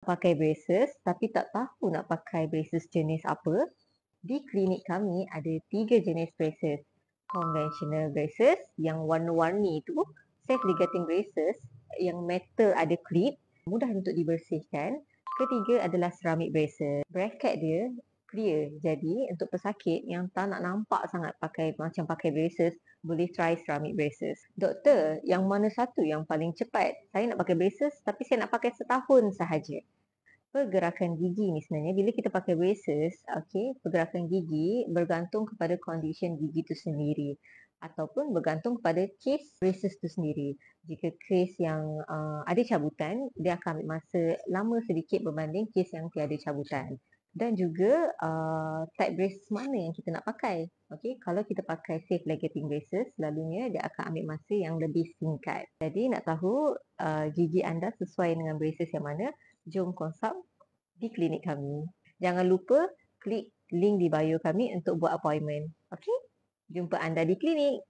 Pakai braces tapi tak tahu nak pakai braces jenis apa, di klinik kami ada 3 jenis braces. Conventional braces yang warna-warni tu, safe ligating braces yang metal ada clip, mudah untuk dibersihkan. Ketiga adalah ceramic braces. Bracket dia clear. Jadi untuk pesakit yang tak nak nampak sangat macam pakai braces, boleh try ceramic braces. Doktor, yang mana satu yang paling cepat? Saya nak pakai braces tapi saya nak pakai setahun sahaja. Pergerakan gigi ni sebenarnya bila kita pakai braces, pergerakan gigi bergantung kepada condition gigi tu sendiri ataupun bergantung kepada kes braces tu sendiri. Jika kes yang ada cabutan, dia akan ambil masa lama sedikit berbanding kes yang tiada cabutan. Dan juga type braces mana yang kita nak pakai. Kalau kita pakai safe ligating braces, selalunya dia akan ambil masa yang lebih singkat. Jadi nak tahu gigi anda sesuai dengan braces yang mana, jom consult di klinik kami. Jangan lupa klik link di bio kami untuk buat appointment. Jumpa anda di klinik.